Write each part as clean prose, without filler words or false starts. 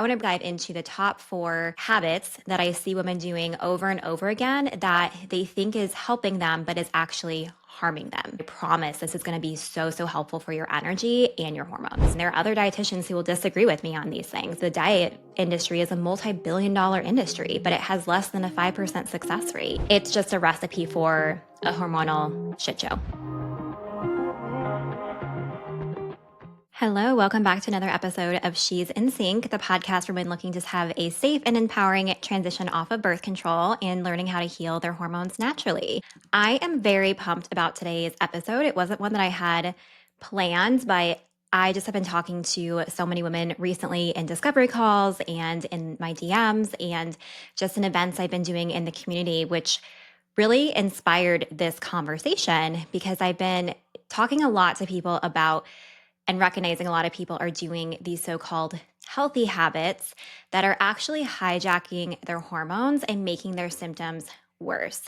I want to dive into the top 4 habits that I see women doing over and over again that they think is helping them, but is actually harming them. I promise this is going to be so helpful for your energy and your hormones. And there are other dietitians who will disagree with me on these things. The diet industry is a multi-billion-dollar industry, but it has less than a 5% success rate. It's just a recipe for a hormonal shit show. Hello, welcome back to another episode of She's in Sync, the podcast for women looking to have a safe and empowering transition off of birth control and learning how to heal their hormones naturally. I am very pumped about today's episode. It wasn't one that I had planned, but I just have been talking to so many women recently in discovery calls and in my DMs and just in events I've been doing in the community, which really inspired this conversation because I've been talking a lot to people about and recognizing a lot of people are doing these so-called healthy habits that are actually hijacking their hormones and making their symptoms worse.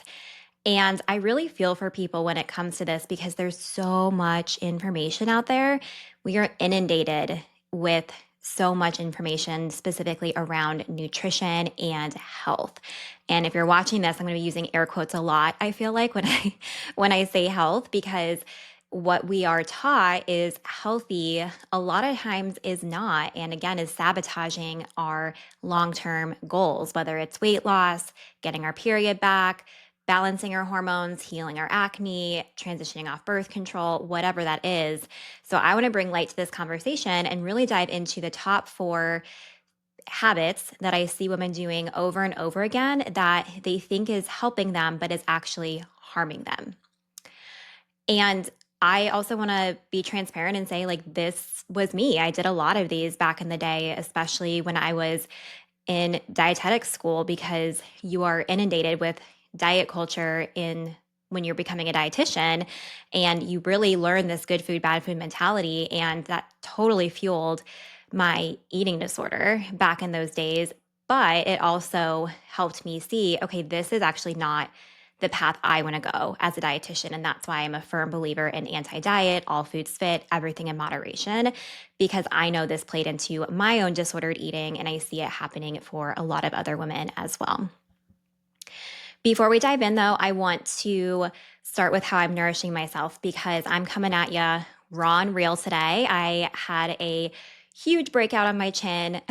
And I really feel for people when it comes to this because there's so much information out there. We are inundated with so much information specifically around nutrition and health. And if you're watching this, I'm going to be using air quotes a lot, I feel like when I say health, because what we are taught is healthy a lot of times is not, and again is sabotaging our long-term goals, whether it's weight loss, getting our period back, balancing our hormones, healing our acne, transitioning off birth control, whatever that is. So I want to bring light to this conversation and really dive into the top 4 habits that I see women doing over and over again that they think is helping them, but is actually harming them. And I also want to be transparent and say, like, this was me. I did a lot of these back in the day, especially when I was in dietetic school, because you are inundated with diet culture in when you're becoming a dietitian, and you really learn this good food, bad food mentality. And that totally fueled my eating disorder back in those days. But it also helped me see, okay, this is actually not the path I want to go as a dietitian. And that's why I'm a firm believer in anti-diet, all foods fit, everything in moderation, because I know this played into my own disordered eating and I see it happening for a lot of other women as well. Before we dive in though, I want to start with how I'm nourishing myself because I'm coming at you raw and real today. I had a huge breakout on my chin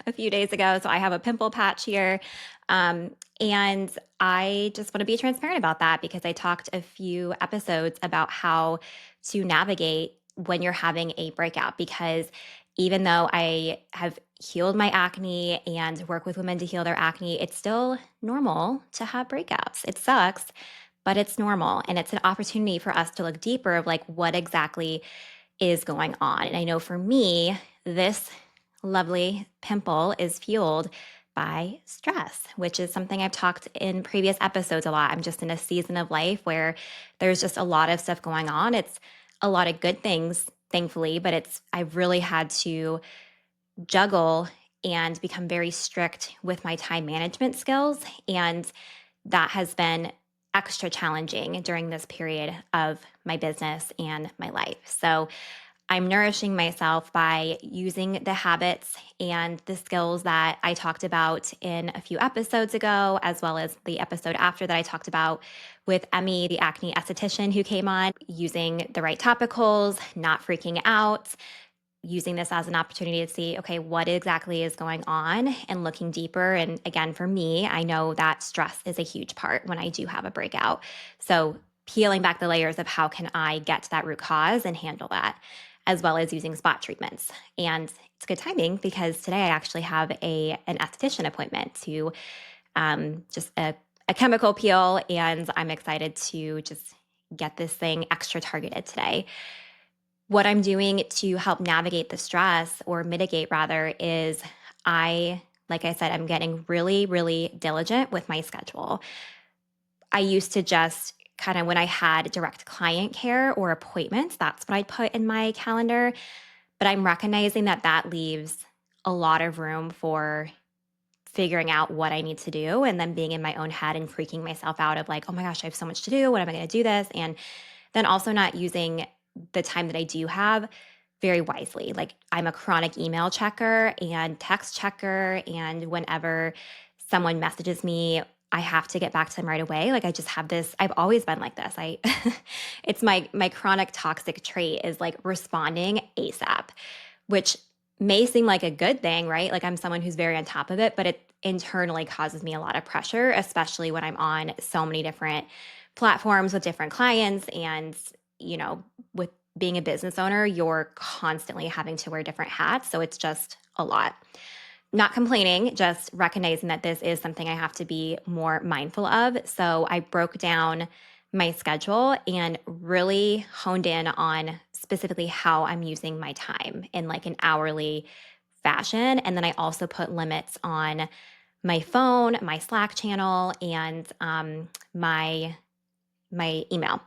a few days ago, so I have a pimple patch here. And I just want to be transparent about that because I talked a few episodes about how to navigate when you're having a breakout. Because even though I have healed my acne and work with women to heal their acne, it's still normal to have breakouts. It sucks, but it's normal. And it's an opportunity for us to look deeper of like what exactly is going on. And I know for me, this lovely pimple is fueled by stress, which is something I've talked in previous episodes a lot. I'm just in a season of life where there's just a lot of stuff going on. It's a lot of good things, thankfully, but I've really had to juggle and become very strict with my time management skills. And that has been extra challenging during this period of my business and my life. So I'm nourishing myself by using the habits and the skills that I talked about in a few episodes ago, as well as the episode after that I talked about with Emmy, the acne esthetician who came on, using the right topicals, not freaking out, using this as an opportunity to see, okay, what exactly is going on and looking deeper. And again, for me, I know that stress is a huge part when I do have a breakout. So peeling back the layers of how can I get to that root cause and handle that, as well as using spot treatments. And it's good timing because today I actually have an esthetician appointment to just a chemical peel, and I'm excited to just get this thing extra targeted today. What I'm doing to help navigate the stress or mitigate rather is like I said, I'm getting really diligent with my schedule. I used to just kind of when I had direct client care or appointments, that's what I'd put in my calendar. But I'm recognizing that that leaves a lot of room for figuring out what I need to do and then being in my own head and freaking myself out of like, oh my gosh, I have so much to do. When am I going to do this? And then also not using the time that I do have very wisely. Like I'm a chronic email checker and text checker. And whenever someone messages me, I have to get back to them right away. Like I just have this, I've always been like this. It's my chronic toxic trait is like responding ASAP, which may seem like a good thing, right? Like I'm someone who's very on top of it, but it internally causes me a lot of pressure, especially when I'm on so many different platforms with different clients. And, with being a business owner, you're constantly having to wear different hats. So it's just a lot. Not complaining, just recognizing that this is something I have to be more mindful of. So I broke down my schedule and really honed in on specifically how I'm using my time in like an hourly fashion. And then I also put limits on my phone, my Slack channel, and my email.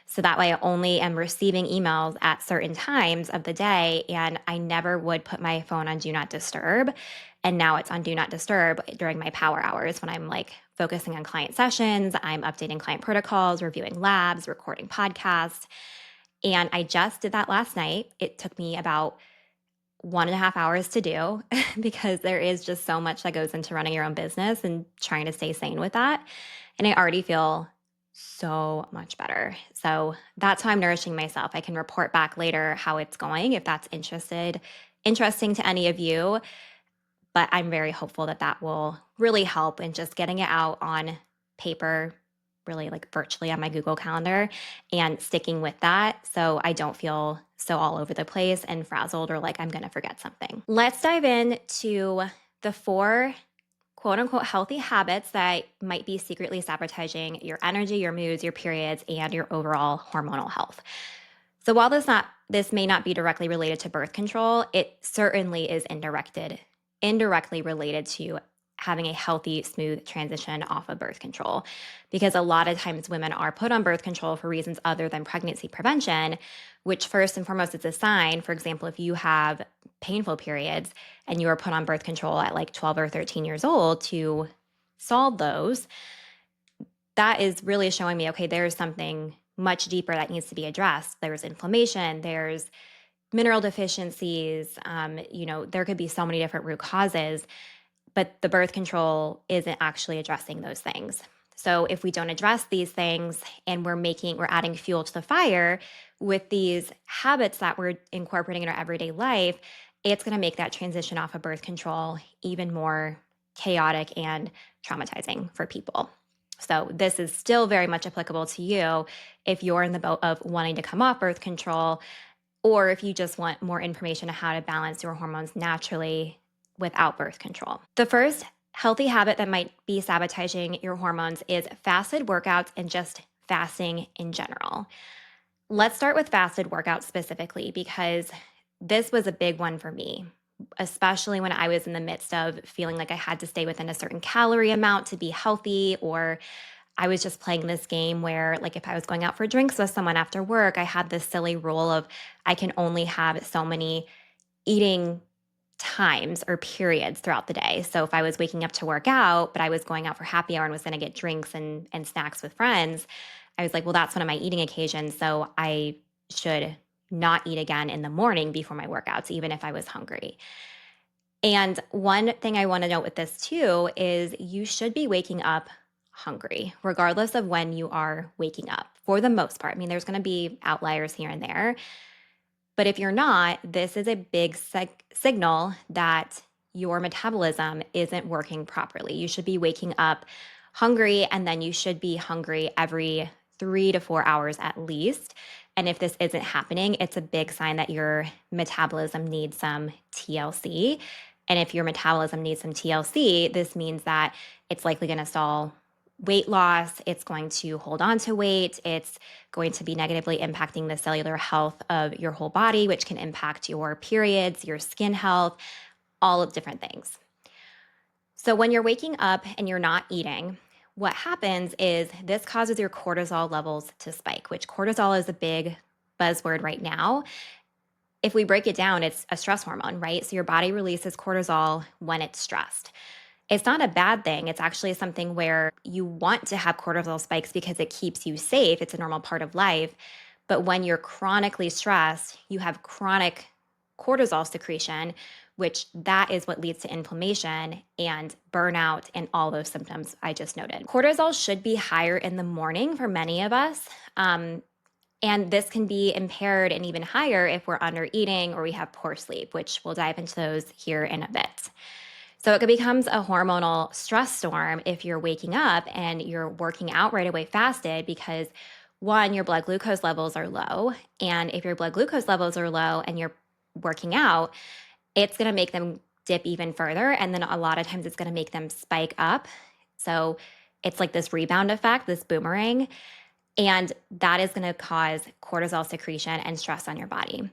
So that way I only am receiving emails at certain times of the day. And I never would put my phone on do not disturb. And now it's on do not disturb during my power hours when I'm like focusing on client sessions, I'm updating client protocols, reviewing labs, recording podcasts. And I just did that last night. It took me about 1.5 hours to do because there is just so much that goes into running your own business and trying to stay sane with that. And I already feel so much better. So that's how I'm nourishing myself. I can report back later how it's going if that's interesting to any of you. But I'm very hopeful that that will really help in just getting it out on paper, really like virtually on my Google Calendar and sticking with that so I don't feel so all over the place and frazzled or like I'm going to forget something. Let's dive into the 4 quote unquote healthy habits that might be secretly sabotaging your energy, your moods, your periods, and your overall hormonal health. So while this may not be directly related to birth control, it certainly is indirectly related to having a healthy, smooth transition off of birth control. Because a lot of times women are put on birth control for reasons other than pregnancy prevention, which first and foremost is a sign. For example, if you have painful periods and you are put on birth control at like 12 or 13 years old to solve those, that is really showing me, okay, there's something much deeper that needs to be addressed. There's inflammation, there's mineral deficiencies, there could be so many different root causes, but the birth control isn't actually addressing those things. So if we don't address these things and we're adding fuel to the fire with these habits that we're incorporating in our everyday life, it's going to make that transition off of birth control even more chaotic and traumatizing for people. So this is still very much applicable to you if you're in the boat of wanting to come off birth control, or if you just want more information on how to balance your hormones naturally without birth control. The first healthy habit that might be sabotaging your hormones is fasted workouts and just fasting in general. Let's start with fasted workouts specifically because this was a big one for me, especially when I was in the midst of feeling like I had to stay within a certain calorie amount to be healthy, or I was just playing this game where, like, if I was going out for drinks with someone after work, I had this silly rule of I can only have so many eating times or periods throughout the day. So if I was waking up to work out, but I was going out for happy hour and was going to get drinks and snacks with friends, I was like, well, that's one of my eating occasions. So I should not eat again in the morning before my workouts, even if I was hungry. And one thing I want to note with this too is you should be waking up hungry, regardless of when you are waking up, for the most part. I mean, there's going to be outliers here and there. But if you're not, this is a big signal that your metabolism isn't working properly. You should be waking up hungry, and then you should be hungry every 3 to 4 hours at least. And if this isn't happening, it's a big sign that your metabolism needs some TLC. And if your metabolism needs some TLC, this means that it's likely going to stall weight loss. It's going to hold on to weight. It's going to be negatively impacting the cellular health of your whole body, which can impact your periods, your skin health, all of different things. So when you're waking up and you're not eating, what happens is this causes your cortisol levels to spike, which cortisol is a big buzzword right now. If we break it down, it's a stress hormone, right? So your body releases cortisol when it's stressed. It's not a bad thing. It's actually something where you want to have cortisol spikes because it keeps you safe. It's a normal part of life. But when you're chronically stressed, you have chronic cortisol secretion, which that is what leads to inflammation and burnout and all those symptoms I just noted. Cortisol should be higher in the morning for many of us. And this can be impaired and even higher if we're under eating or we have poor sleep, which we'll dive into those here in a bit. So it becomes a hormonal stress storm if you're waking up and you're working out right away fasted because one, your blood glucose levels are low. And if your blood glucose levels are low and you're working out, it's going to make them dip even further. And then a lot of times it's going to make them spike up. So it's like this rebound effect, this boomerang. And that is going to cause cortisol secretion and stress on your body.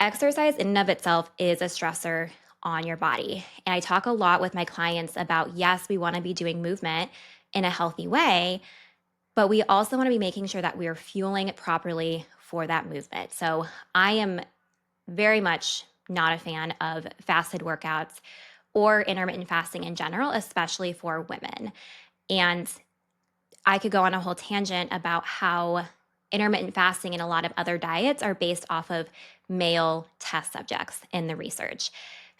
Exercise in and of itself is a stressor on your body. And I talk a lot with my clients about, yes, we want to be doing movement in a healthy way, but we also want to be making sure that we are fueling it properly for that movement. So I am very much not a fan of fasted workouts or intermittent fasting in general, especially for women. And I could go on a whole tangent about how intermittent fasting and a lot of other diets are based off of male test subjects in the research.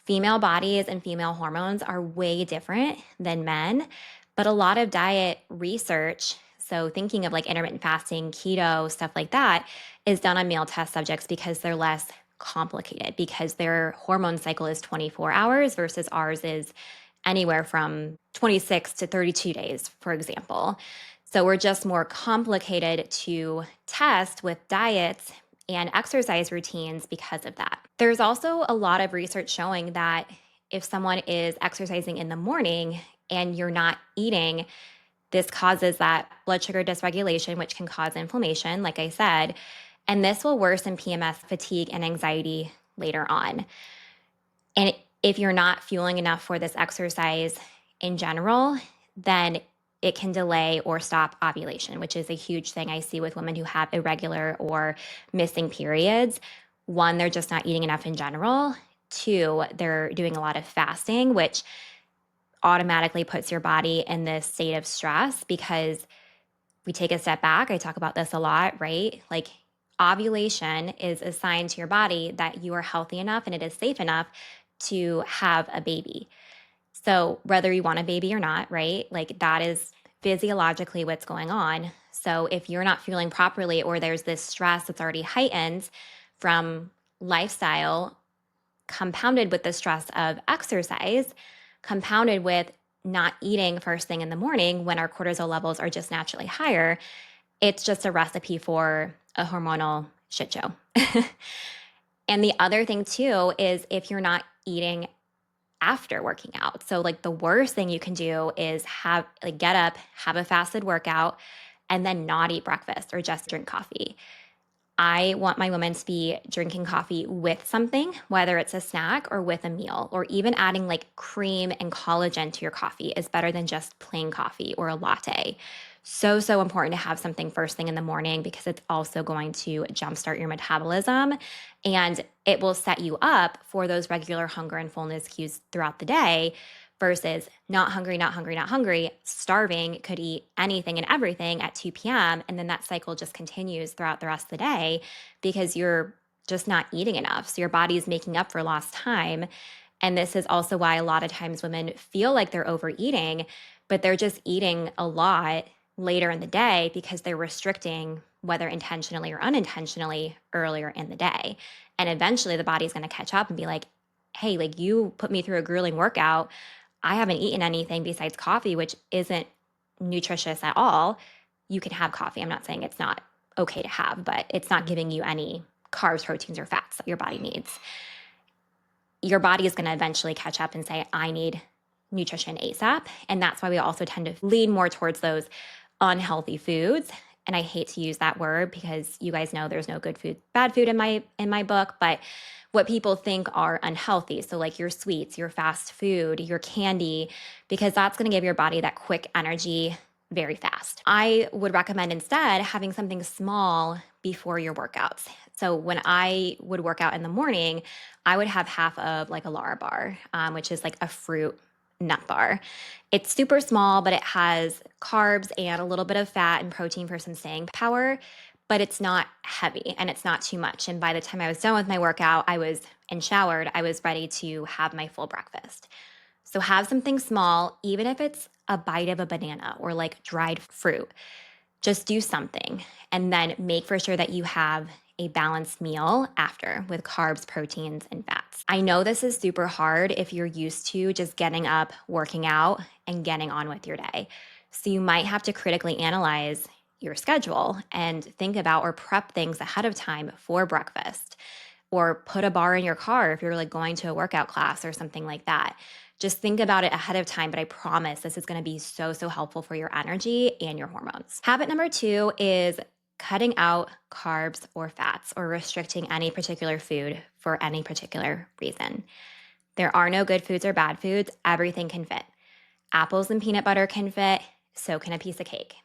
Female bodies and female hormones are way different than men, but a lot of diet research, so thinking of like intermittent fasting, keto, stuff like that, is done on male test subjects because they're less complicated, because their hormone cycle is 24 hours versus ours is anywhere from 26 to 32 days, for example. So we're just more complicated to test with diets and exercise routines because of that. There's also a lot of research showing that if someone is exercising in the morning and you're not eating, this causes that blood sugar dysregulation, which can cause inflammation, like I said, and this will worsen PMS, fatigue, and anxiety later on. And if you're not fueling enough for this exercise in general, then it can delay or stop ovulation, which is a huge thing I see with women who have irregular or missing periods. One, they're just not eating enough in general. Two, they're doing a lot of fasting, which automatically puts your body in this state of stress because we take a step back. I talk about this a lot, right? Like ovulation is a sign to your body that you are healthy enough and it is safe enough to have a baby. So whether you want a baby or not, right? Like that is physiologically what's going on. So if you're not fueling properly or there's this stress that's already heightened from lifestyle, compounded with the stress of exercise, compounded with not eating first thing in the morning when our cortisol levels are just naturally higher, it's just a recipe for a hormonal shit show. And the other thing too is if you're not eating after working out. So like the worst thing you can do is get up, have a fasted workout, and then not eat breakfast or just drink coffee. I want my women to be drinking coffee with something, whether it's a snack or with a meal, or even adding like cream and collagen to your coffee is better than just plain coffee or a latte. So, so important to have something first thing in the morning because it's also going to jumpstart your metabolism and it will set you up for those regular hunger and fullness cues throughout the day versus not hungry, not hungry, not hungry, starving, could eat anything and everything at 2 p.m. And then that cycle just continues throughout the rest of the day because you're just not eating enough. So your body is making up for lost time. And this is also why a lot of times women feel like they're overeating, but they're just eating a lot later in the day because they're restricting, whether intentionally or unintentionally, earlier in the day. And eventually the body's going to catch up and be like, hey, like you put me through a grueling workout. I haven't eaten anything besides coffee, which isn't nutritious at all. You can have coffee. I'm not saying it's not okay to have, but it's not giving you any carbs, proteins, or fats that your body needs. Your body is going to eventually catch up and say, I need nutrition ASAP. And that's why we also tend to lean more towards those unhealthy foods. And I hate to use that word because you guys know there's no good food, bad food in my book, but what people think are unhealthy. So like your sweets, your fast food, your candy, because that's going to give your body that quick energy very fast. I would recommend instead having something small before your workouts. So when I would work out in the morning, I would have half of like a Lara bar, which is like a fruit nut bar. It's super small, but it has carbs and a little bit of fat and protein for some staying power. but it's not heavy and it's not too much. And by the time I was done with my workout, I was and showered, I was ready to have my full breakfast. So have something small, even if it's a bite of a banana or like dried fruit. Just do something and then make for sure that you have a balanced meal after with carbs, proteins, and fats. I know this is super hard if you're used to just getting up, working out, and getting on with your day. So you might have to critically analyze your schedule and think about or prep things ahead of time for breakfast or put a bar in your car if you're like going to a workout class or something like that. Just think about it ahead of time, but I promise this is going to be so, so helpful for your energy and your hormones. Habit number 2 is cutting out carbs or fats or restricting any particular food for any particular reason. There are no good foods or bad foods. Everything can fit. Apples and peanut butter can fit, so can a piece of cake.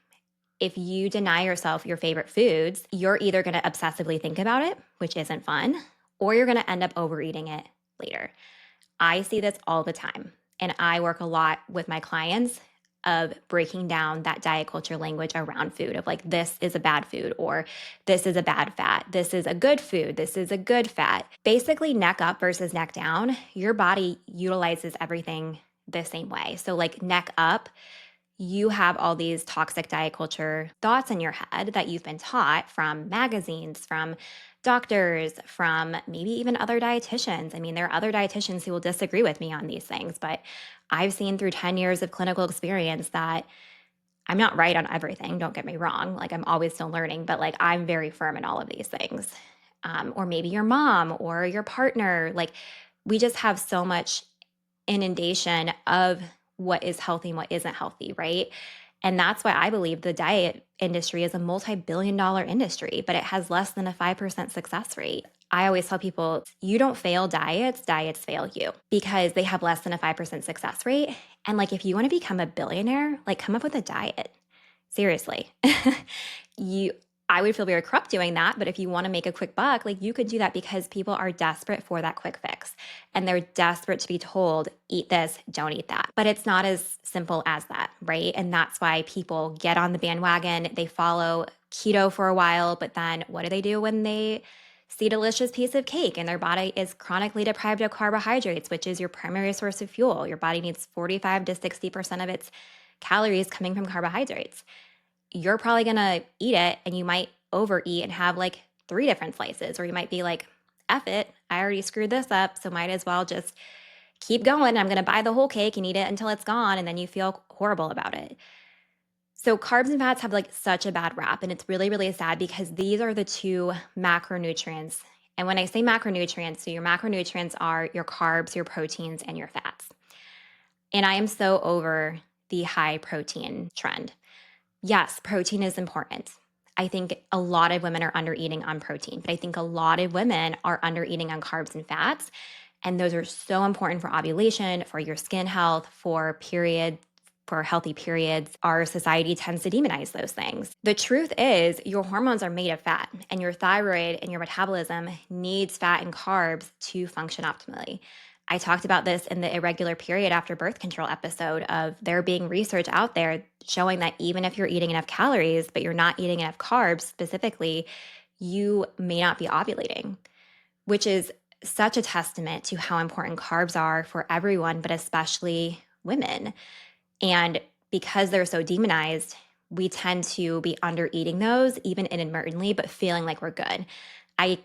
If you deny yourself your favorite foods, you're either going to obsessively think about it, which isn't fun, or you're going to end up overeating it later. I see this all the time, and I work a lot with my clients of breaking down that diet culture language around food of like, this is a bad food, or this is a bad fat, this is a good food, this is a good fat. Basically, neck up versus neck down, your body utilizes everything the same way. So, like, neck up, you have all these toxic diet culture thoughts in your head that you've been taught from magazines, from doctors, from maybe even other dietitians. I mean, there are other dietitians who will disagree with me on these things, but I've seen through 10 years of clinical experience that I'm not right on everything. Don't get me wrong. Like, I'm always still learning, but like, I'm very firm in all of these things. Or maybe your mom or your partner. Like, we just have so much inundation of what is healthy and what isn't healthy, right? And that's why I believe the diet industry is a multi-billion-dollar industry, but it has less than a 5% success rate. I always tell people, you don't fail diets, diets fail you because they have less than a 5% success rate. And like, if you want to become a billionaire, like, come up with a diet. Seriously. you I would feel very corrupt doing that, but if you want to make a quick buck, like, you could do that because people are desperate for that quick fix and they're desperate to be told, eat this, don't eat that. But it's not as simple as that, right? And that's why people get on the bandwagon, they follow keto for a while, but then what do when they see a delicious piece of cake and their body is chronically deprived of carbohydrates, which is your primary source of fuel? Your body needs 45 to 60% of its calories coming from carbohydrates. You're probably gonna eat it and you might overeat and have like 3 different slices, or you might be like, F it, I already screwed this up, so might as well just keep going. I'm gonna buy the whole cake and eat it until it's gone, and then you feel horrible about it. So carbs and fats have like such a bad rap, and it's really, really sad because these are the 2 macronutrients. And when I say macronutrients, so your macronutrients are your carbs, your proteins, and your fats. And I am so over the high protein trend. Yes, protein is important. I think a lot of women are under eating on protein, but I think a lot of women are under eating on carbs and fats. And those are so important for ovulation, for your skin health, for period, for healthy periods. Our society tends to demonize those things. The truth is, your hormones are made of fat, and your thyroid and your metabolism needs fat and carbs to function optimally. I talked about this in the irregular period after birth control episode of there being research out there showing that even if you're eating enough calories, but you're not eating enough carbs specifically, you may not be ovulating, which is such a testament to how important carbs are for everyone, but especially women. And because they're so demonized, we tend to be under eating those, even inadvertently, but feeling like we're good. I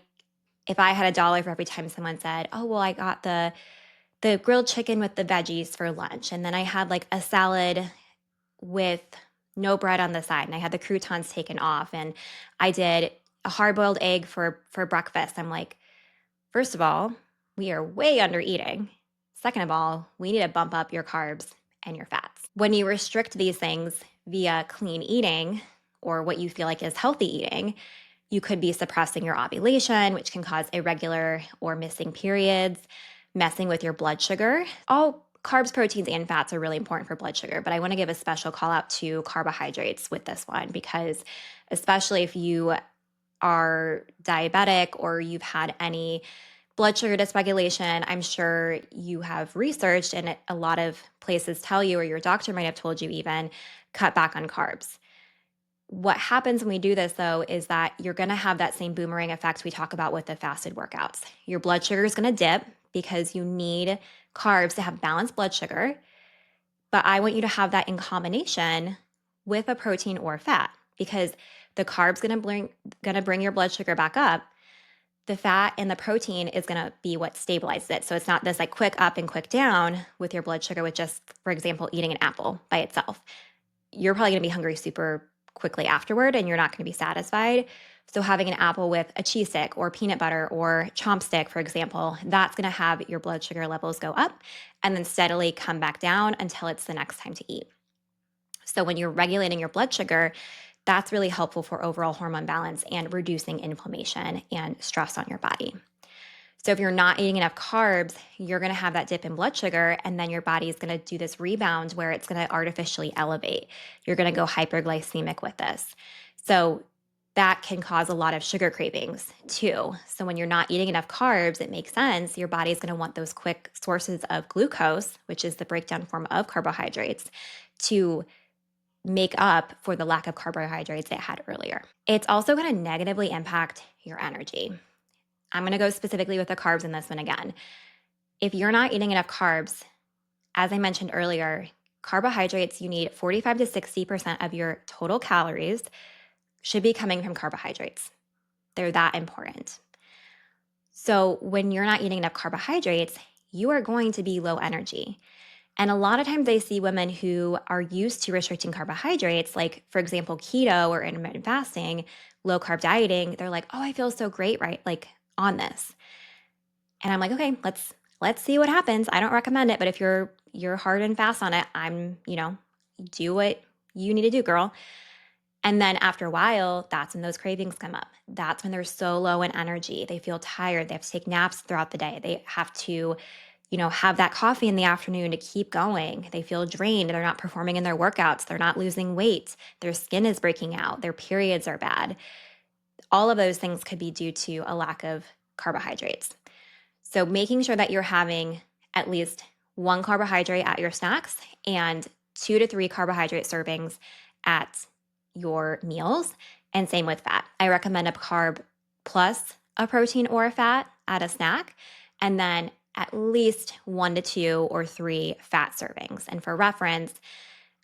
If I had $1 for every time someone said, "Oh, well, I got the grilled chicken with the veggies for lunch, and then I had like a salad with no bread on the side, and I had the croutons taken off, and I did a hard-boiled egg for breakfast." I'm like, first of all, we are way under eating. Second of all, we need to bump up your carbs and your fats. When you restrict these things via clean eating or what you feel like is healthy eating, you could be suppressing your ovulation, which can cause irregular or missing periods, messing with your blood sugar. All carbs, proteins, and fats are really important for blood sugar, but I want to give a special call out to carbohydrates with this one because, especially if you are diabetic or you've had any blood sugar dysregulation, I'm sure you have researched, and a lot of places tell you, or your doctor might have told you even, cut back on carbs. What happens when we do this, though, is that you're going to have that same boomerang effect we talk about with the fasted workouts. Your blood sugar is going to dip because you need carbs to have balanced blood sugar. But I want you to have that in combination with a protein or fat, because the carbs going to bring your blood sugar back up. The fat and the protein is going to be what stabilizes it. So it's not this like quick up and quick down with your blood sugar with just, for example, eating an apple by itself. You're probably going to be hungry super quickly afterward and you're not going to be satisfied. So having an apple with a cheese stick or peanut butter or chomp stick, for example, that's going to have your blood sugar levels go up and then steadily come back down until it's the next time to eat. So when you're regulating your blood sugar, that's really helpful for overall hormone balance and reducing inflammation and stress on your body. So if you're not eating enough carbs, you're going to have that dip in blood sugar, and then your body is going to do this rebound where it's going to artificially elevate. You're going to go hyperglycemic with this. So that can cause a lot of sugar cravings too. So when you're not eating enough carbs, it makes sense. Your body is going to want those quick sources of glucose, which is the breakdown form of carbohydrates, to make up for the lack of carbohydrates it had earlier. It's also going to negatively impact your energy. I'm going to go specifically with the carbs in this one again. If you're not eating enough carbs, as I mentioned earlier, carbohydrates, you need 45 to 60% of your total calories should be coming from carbohydrates. They're that important. So when you're not eating enough carbohydrates, you are going to be low energy. And a lot of times I see women who are used to restricting carbohydrates, like for example, keto or intermittent fasting, low carb dieting, they're like, oh, I feel so great, right? Like on this. And I'm like, okay, let's see what happens. I don't recommend it, but if you're hard and fast on it, do what you need to do, girl. And then after a while, that's when those cravings come up. That's when they're so low in energy. They feel tired. They have to take naps throughout the day. They have to have that coffee in the afternoon to keep going. They feel drained. They're not performing in their workouts. They're not losing weight. Their skin is breaking out. Their periods are bad. All of those things could be due to a lack of carbohydrates. So making sure that you're having at least one carbohydrate at your snacks and 2 to 3 carbohydrate servings at your meals, and same with fat. I recommend a carb plus a protein or a fat at a snack, and then at least 1 to 2 or 3 fat servings. And for reference,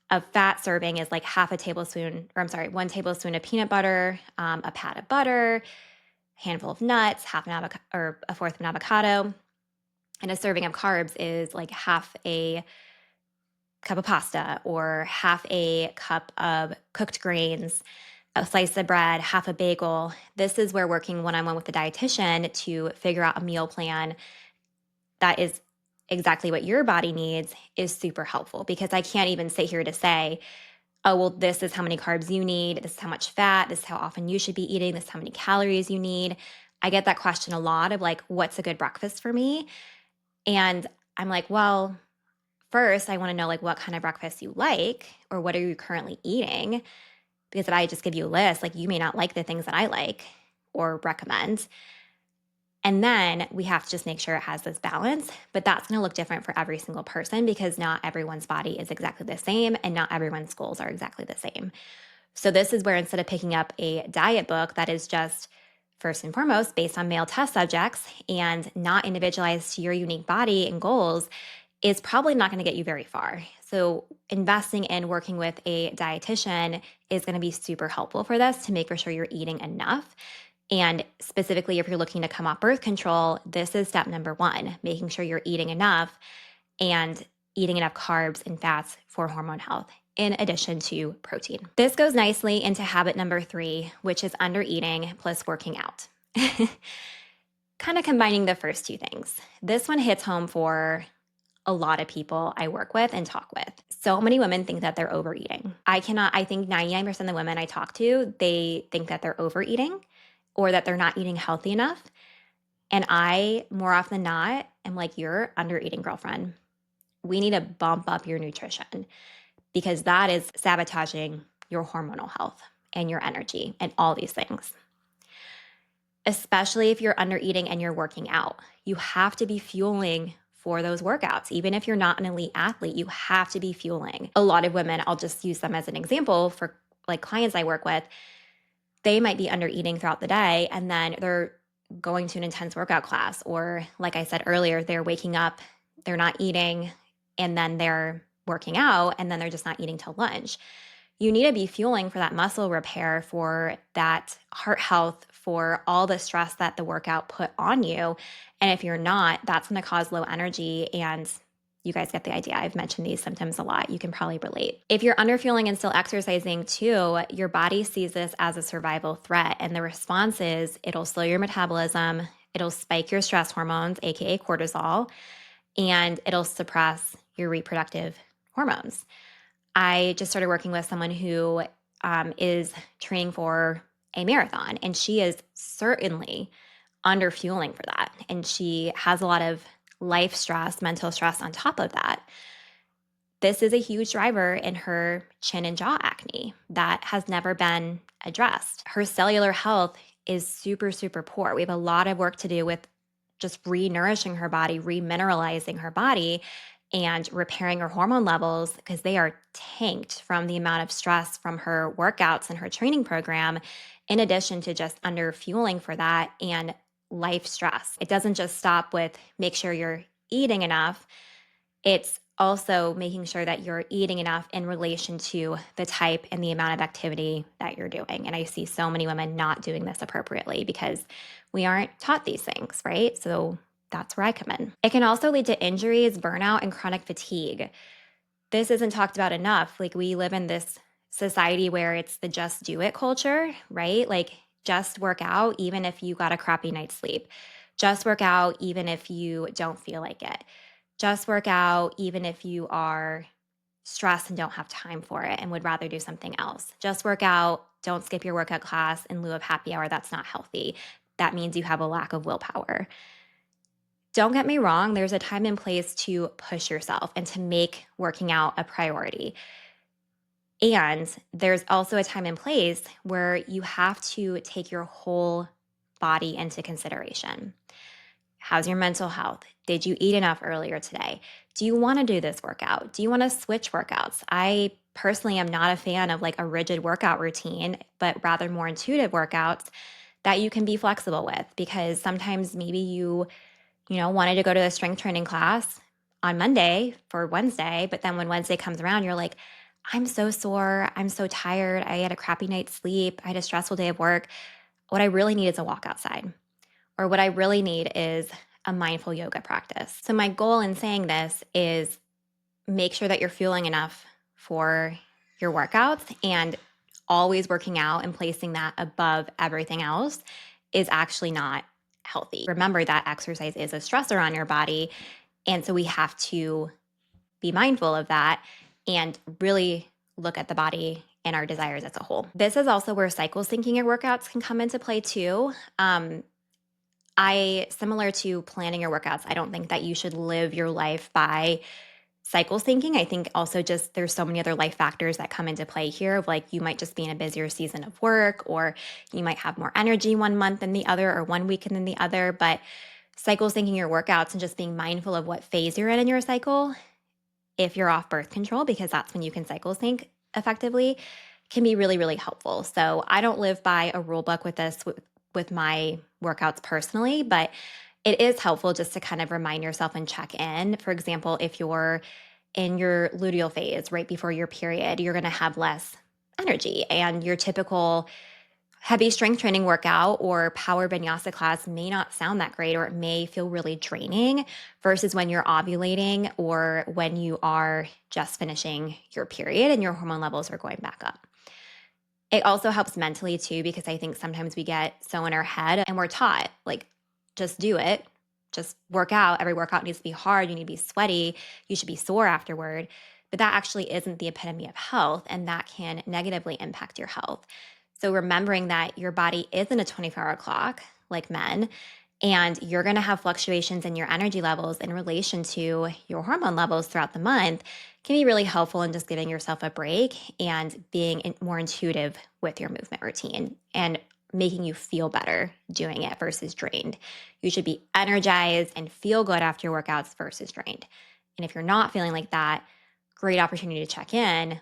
a fat serving is like 1 tablespoon of peanut butter, a pat of butter, a handful of nuts, half an avocado or a fourth of an avocado. And a serving of carbs is like half a cup of pasta or half a cup of cooked grains, a slice of bread, half a bagel. This is where working one-on-one with the dietitian to figure out a meal plan that is exactly what your body needs is super helpful, because I can't even sit here to say, oh, well, this is how many carbs you need. This is how much fat. This is how often you should be eating. This is how many calories you need. I get that question a lot of like, what's a good breakfast for me? And I'm like, well, first I want to know like what kind of breakfast you like, or what are you currently eating? Because if I just give you a list, like you may not like the things that I like or recommend. And then we have to just make sure it has this balance, but that's going to look different for every single person because not everyone's body is exactly the same and not everyone's goals are exactly the same. So this is where instead of picking up a diet book that is just first and foremost based on male test subjects and not individualized to your unique body and goals, is probably not going to get you very far. So investing in working with a dietitian is going to be super helpful for this to make sure you're eating enough. And specifically, if you're looking to come off birth control, this is step number 1, making sure you're eating enough and eating enough carbs and fats for hormone health, in addition to protein. This goes nicely into habit number 3, which is under eating plus working out. Kind of combining the first 2 things. This one hits home for a lot of people I work with and talk with. So many women think that they're overeating. I think 99% of the women I talk to, they think that they're overeating or that they're not eating healthy enough. And I, more often than not, am like, you're under eating, girlfriend. We need to bump up your nutrition because that is sabotaging your hormonal health and your energy and all these things. Especially if you're under eating and you're working out. You have to be fueling for those workouts. Even if you're not an elite athlete, you have to be fueling. A lot of women, I'll just use them as an example for like clients I work with, they might be under eating throughout the day and then they're going to an intense workout class. Or, like I said earlier, they're waking up, they're not eating, and then they're working out, and then they're just not eating till lunch. You need to be fueling for that muscle repair, for that heart health, for all the stress that the workout put on you. And if you're not, that's going to cause low energy. And you guys get the idea. I've mentioned these symptoms a lot. You can probably relate. If you're underfueling and still exercising too, your body sees this as a survival threat. And the response is it'll slow your metabolism, it'll spike your stress hormones, AKA cortisol, and it'll suppress your reproductive hormones. I just started working with someone who is training for a marathon, and she is certainly under fueling for that. And she has a lot of life stress, mental stress on top of that. This is a huge driver in her chin and jaw acne that has never been addressed. Her cellular health is super, super poor. We have a lot of work to do with just re-nourishing her body, remineralizing her body, and repairing her hormone levels, because they are tanked from the amount of stress from her workouts and her training program, in addition to just under fueling for that and life stress. It doesn't just stop with make sure you're eating enough. It's also making sure that you're eating enough in relation to the type and the amount of activity that you're doing. And I see so many women not doing this appropriately because we aren't taught these things, right? So that's where I come in. It can also lead to injuries, burnout, and chronic fatigue. This isn't talked about enough. Like, we live in this society where it's the just do it culture, right? Like, just work out even if you got a crappy night's sleep. Just work out even if you don't feel like it. Just work out even if you are stressed and don't have time for it and would rather do something else. Just work out. Don't skip your workout class in lieu of happy hour. That's not healthy. That means you have a lack of willpower. Don't get me wrong, there's a time and place to push yourself and to make working out a priority. And there's also a time and place where you have to take your whole body into consideration. How's your mental health? Did you eat enough earlier today? Do you want to do this workout? Do you want to switch workouts? I personally am not a fan of like a rigid workout routine, but rather more intuitive workouts that you can be flexible with, because sometimes maybe you wanted to go to a strength training class on Monday for Wednesday, but then when Wednesday comes around, you're like, I'm so sore. I'm so tired. I had a crappy night's sleep. I had a stressful day of work. What I really need is a walk outside. Or what I really need is a mindful yoga practice. So my goal in saying this is make sure that you're fueling enough for your workouts, and always working out and placing that above everything else is actually not healthy. Remember that exercise is a stressor on your body. And so we have to be mindful of that and really look at the body and our desires as a whole. This is also where cycle syncing your workouts can come into play too. Similar to planning your workouts, I don't think that you should live your life by cycle syncing. I think also just there's so many other life factors that come into play here, of like, you might just be in a busier season of work, or you might have more energy one month than the other, or one weekend than the other. But cycle syncing your workouts and just being mindful of what phase you're in your cycle, if you're off birth control, because that's when you can cycle sync effectively, can be really, really helpful. So I don't live by a rule book with this with my workouts personally, but it is helpful just to kind of remind yourself and check in. For example, if you're in your luteal phase right before your period, you're going to have less energy, and your typical heavy strength training workout or power vinyasa class may not sound that great, or it may feel really draining, versus when you're ovulating or when you are just finishing your period and your hormone levels are going back up. It also helps mentally too, because I think sometimes we get so in our head and we're taught, like, just do it, just work out. Every workout needs to be hard. You need to be sweaty. You should be sore afterward. But that actually isn't the epitome of health, and that can negatively impact your health. So remembering that your body isn't a 24-hour clock like men, and you're going to have fluctuations in your energy levels in relation to your hormone levels throughout the month, can be really helpful in just giving yourself a break and being more intuitive with your movement routine, and making you feel better doing it versus drained. You should be energized and feel good after your workouts versus drained. And if you're not feeling like that, great opportunity to check in.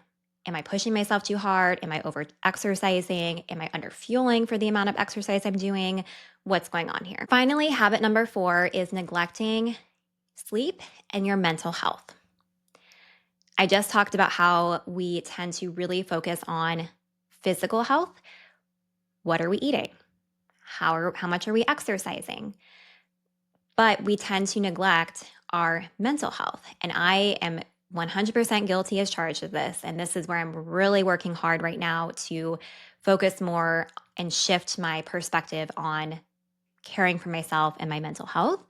Am I pushing myself too hard? Am I over exercising? Am I under fueling for the amount of exercise I'm doing? What's going on here? Finally, habit number 4 is neglecting sleep and your mental health. I just talked about how we tend to really focus on physical health. What are we eating? How much are we exercising? But we tend to neglect our mental health. And I am 100% guilty as charged of this. And this is where I'm really working hard right now to focus more and shift my perspective on caring for myself and my mental health,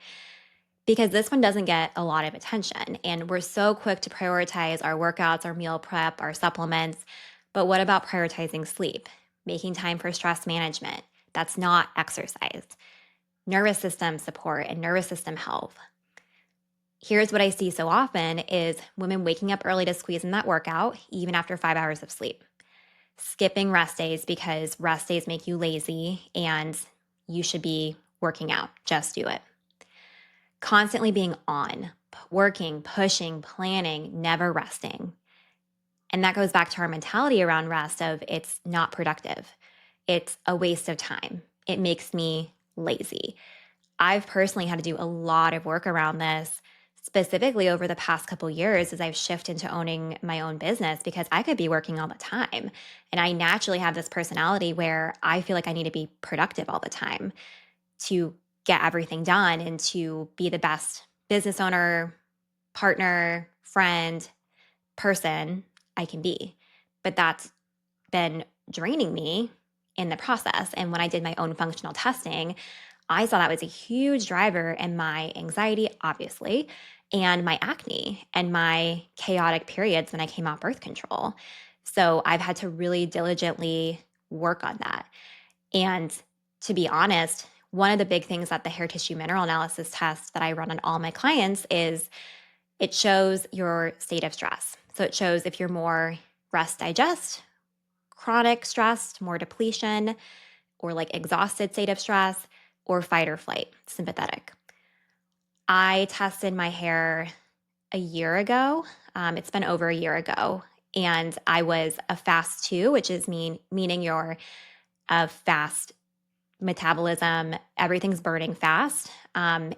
because this one doesn't get a lot of attention. And we're so quick to prioritize our workouts, our meal prep, our supplements. But what about prioritizing sleep, making time for stress management? That's not exercise. Nervous system support and nervous system health. Here's what I see so often is women waking up early to squeeze in that workout, even after 5 hours of sleep. Skipping rest days because rest days make you lazy and you should be working out. Just do it. Constantly being on, working, pushing, planning, never resting. And that goes back to our mentality around rest of it's not productive. It's a waste of time. It makes me lazy. I've personally had to do a lot of work around this, specifically over the past couple years as I've shifted into owning my own business, because I could be working all the time. And I naturally have this personality where I feel like I need to be productive all the time to get everything done and to be the best business owner, partner, friend, person I can be. But that's been draining me in the process. And when I did my own functional testing, I saw that was a huge driver in my anxiety, obviously, and my acne and my chaotic periods when I came off birth control. So I've had to really diligently work on that. And to be honest, one of the big things that the hair tissue mineral analysis test that I run on all my clients is it shows your state of stress. So it shows if you're more rest digest, chronic stress, more depletion, or like exhausted state of stress, or fight or flight, sympathetic. I tested my hair a year ago. It's been over a year ago. And I was a fast 2, which is meaning you're a fast metabolism, everything's burning fast, and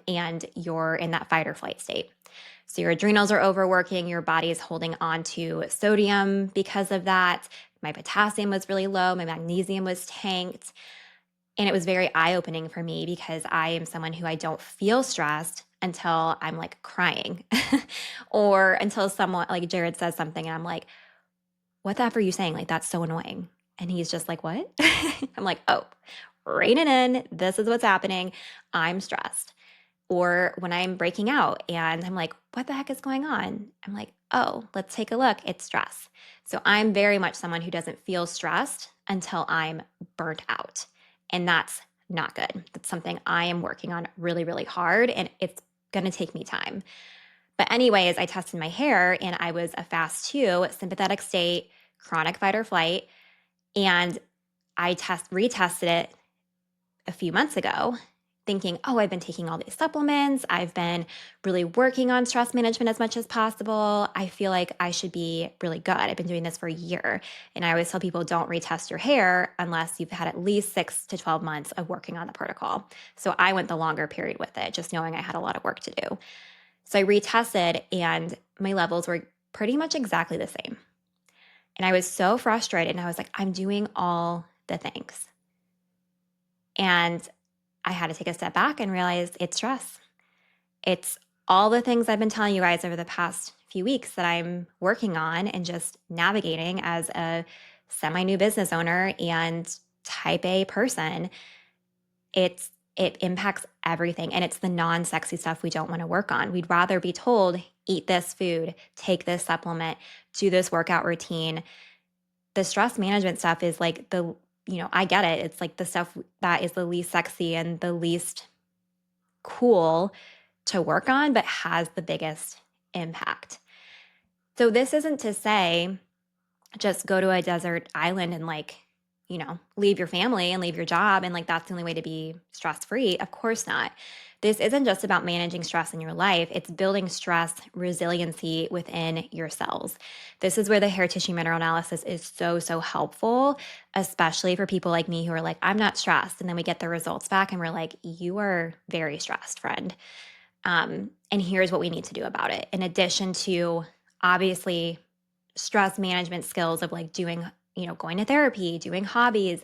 you're in that fight or flight state. So your adrenals are overworking, your body is holding on to sodium because of that. My potassium was really low, my magnesium was tanked. And it was very eye-opening for me because I am someone who I don't feel stressed until I'm like crying or until someone like Jared says something and I'm like, what the F are you saying? Like, that's so annoying. And he's just like, what? I'm like, oh, rein it in. This is what's happening. I'm stressed. Or when I'm breaking out and I'm like, what the heck is going on? I'm like, oh, let's take a look. It's stress. So I'm very much someone who doesn't feel stressed until I'm burnt out. And that's not good. That's something I am working on really, really hard. And it's going to take me time. But anyways, I tested my hair and I was a fast 2, sympathetic state, chronic fight or flight. And I retested it a few months ago thinking, oh, I've been taking all these supplements. I've been really working on stress management as much as possible. I feel like I should be really good. I've been doing this for a year. And I always tell people don't retest your hair unless you've had at least 6 to 12 months of working on the protocol. So I went the longer period with it, just knowing I had a lot of work to do. So I retested and my levels were pretty much exactly the same. And I was so frustrated and I was like, I'm doing all the things. And I had to take a step back and realize it's stress. It's all the things I've been telling you guys over the past few weeks that I'm working on and just navigating as a semi-new business owner and type A person. It impacts everything. And it's the non-sexy stuff we don't want to work on. We'd rather be told, eat this food, take this supplement, do this workout routine. The stress management stuff is like I get it. It's like the stuff that is the least sexy and the least cool to work on, but has the biggest impact. So this isn't to say just go to a desert island and leave your family and leave your job and like that's the only way to be stress free. Of course not. This isn't just about managing stress in your life, it's building stress resiliency within your cells. This is where the hair tissue mineral analysis is so, so helpful, especially for people like me who are like, I'm not stressed. And then we get the results back and we're like, you are very stressed, friend. And here's what we need to do about it. In addition to obviously stress management skills of like doing, going to therapy, doing hobbies,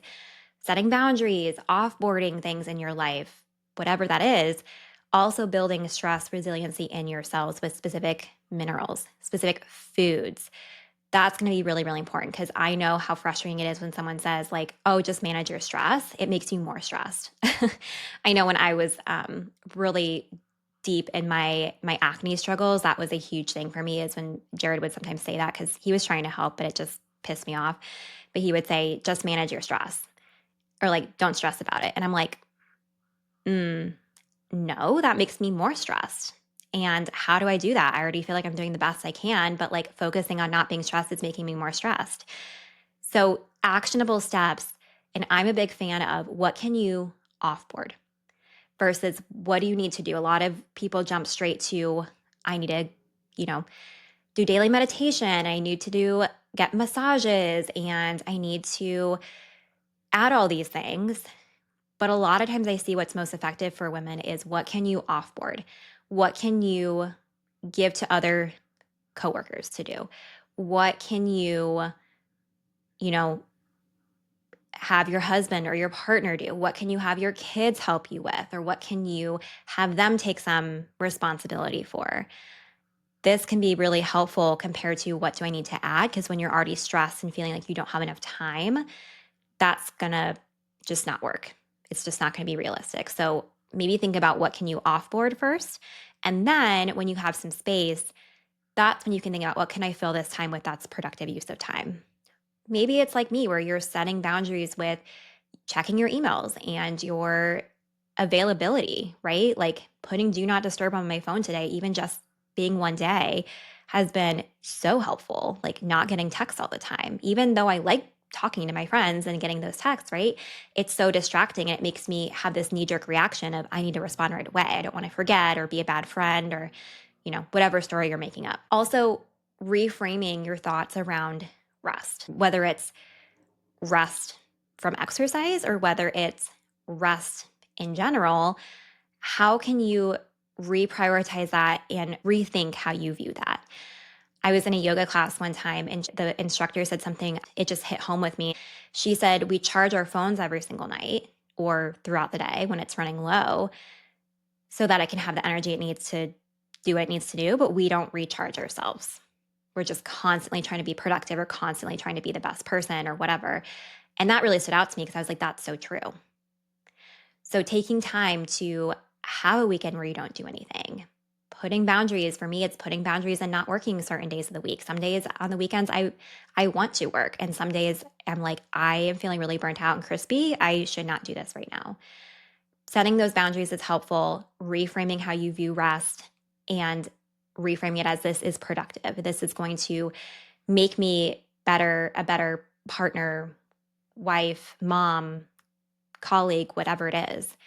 setting boundaries, offboarding things in your life, whatever that is, also building stress resiliency in your cells with specific minerals, specific foods. That's going to be really, really important because I know how frustrating it is when someone says, like, oh, just manage your stress. It makes you more stressed. I know when I was really deep in my acne struggles, that was a huge thing for me is when Jared would sometimes say that because he was trying to help, but it just pissed me off. But he would say, just manage your stress or like, don't stress about it. And I'm like, no, that makes me more stressed. And how do I do that? I already feel like I'm doing the best I can, but like focusing on not being stressed is making me more stressed. So, actionable steps. And I'm a big fan of what can you offboard versus what do you need to do? A lot of people jump straight to, I need to, you know, do daily meditation. I need to get massages and I need to add all these things. But a lot of times I see what's most effective for women is what can you offboard? What can you give to other coworkers to do? What can you know, have your husband or your partner do? What can you have your kids help you with? Or what can you have them take some responsibility for? This can be really helpful compared to what do I need to add? Because when you're already stressed and feeling like you don't have enough time, that's gonna just not work. It's just not gonna be realistic. So maybe think about what can you offboard first. And then when you have some space, that's when you can think about what can I fill this time with that's productive use of time. Maybe it's like me where you're setting boundaries with checking your emails and your availability, right? Like putting do not disturb on my phone today, even just being one day has been so helpful. Like not getting texts all the time, even though I like talking to my friends and getting those texts, right? It's so distracting and it makes me have this knee jerk reaction of I need to respond right away. I don't want to forget or be a bad friend or, whatever story you're making up. Also, reframing your thoughts around rest, whether it's rest from exercise or whether it's rest in general, how can you reprioritize that and rethink how you view that? I was in a yoga class one time and the instructor said something, it just hit home with me. She said, we charge our phones every single night or throughout the day when it's running low so that it can have the energy it needs to do what it needs to do, but we don't recharge ourselves. We're just constantly trying to be productive or constantly trying to be the best person or whatever. And that really stood out to me because I was like, that's so true. So taking time to have a weekend where you don't do anything, putting boundaries. For me, it's putting boundaries and not working certain days of the week. Some days on the weekends, I want to work. And some days I'm like, I am feeling really burnt out and crispy. I should not do this right now. Setting those boundaries is helpful, reframing how you view rest and reframing it as this is productive. This is going to make me a better partner, wife, mom, colleague, whatever it is,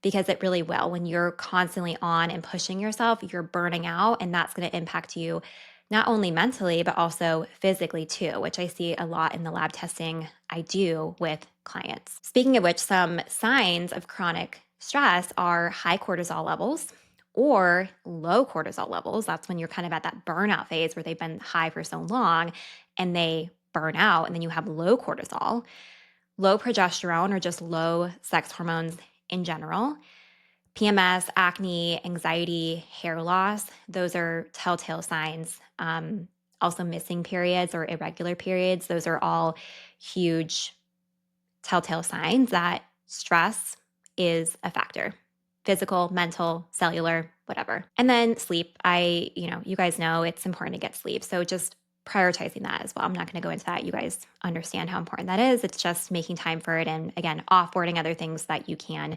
because it really will. When you're constantly on and pushing yourself, you're burning out, and that's going to impact you not only mentally, but also physically too, which I see a lot in the lab testing I do with clients. Speaking of which, some signs of chronic stress are high cortisol levels or low cortisol levels. That's when you're kind of at that burnout phase where they've been high for so long and they burn out, and then you have low cortisol, low progesterone, or just low sex hormones in general, PMS, acne, anxiety, hair loss. Those are telltale signs. Also, missing periods or irregular periods. Those are all huge telltale signs that stress is a factor. Physical, mental, cellular, whatever. And then sleep. You guys know it's important to get sleep. So just prioritizing that as well. I'm not going to go into that. You guys understand how important that is. It's just making time for it. And again, offboarding other things that you can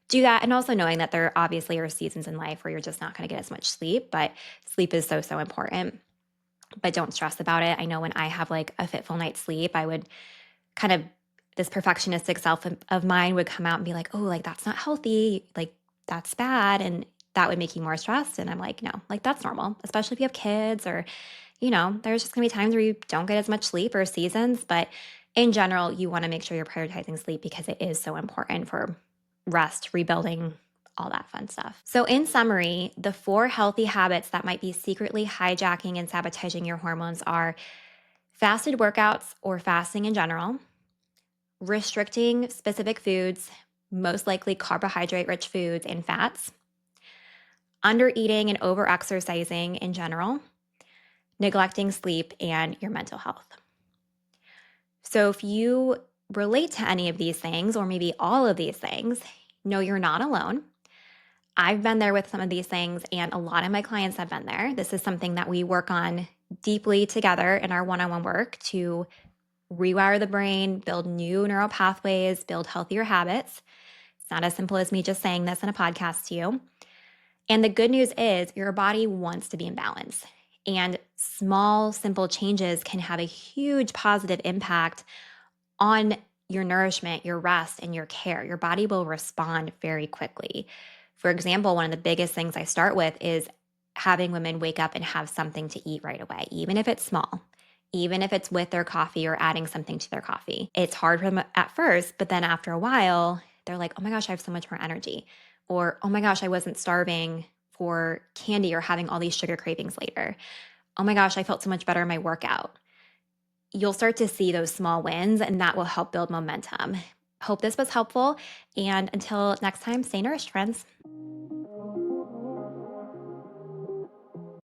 do that. And also knowing that there obviously are seasons in life where you're just not going to get as much sleep, but sleep is so, so important. But don't stress about it. I know when I have like a fitful night's sleep, I would kind of this perfectionistic self of mine would come out and be like, oh, like that's not healthy. Like that's bad. And that would make you more stressed. And I'm like, no, like that's normal, especially if you have kids or, there's just gonna be times where you don't get as much sleep or seasons. But in general, you wanna make sure you're prioritizing sleep because it is so important for rest, rebuilding, all that fun stuff. So, in summary, the 4 healthy habits that might be secretly hijacking and sabotaging your hormones are fasted workouts or fasting in general, restricting specific foods, most likely carbohydrate rich foods and fats, under eating and over exercising in general, neglecting sleep, and your mental health. So, if you relate to any of these things, or maybe all of these things, know you're not alone. I've been there with some of these things, and a lot of my clients have been there. This is something that we work on deeply together in our one on one work to rewire the brain, build new neural pathways, build healthier habits. It's not as simple as me just saying this in a podcast to you. And the good news is your body wants to be in balance. And small, simple changes can have a huge positive impact on your nourishment, your rest, and your care. Your body will respond very quickly. For example, one of the biggest things I start with is having women wake up and have something to eat right away, even if it's small, even if it's with their coffee or adding something to their coffee. It's hard for them at first, but then after a while, they're like, oh my gosh, I have so much more energy. Or, oh my gosh, I wasn't starving for candy or having all these sugar cravings later. Oh my gosh, I felt so much better in my workout. You'll start to see those small wins, and that will help build momentum. Hope this was helpful. And until next time, stay nourished, friends.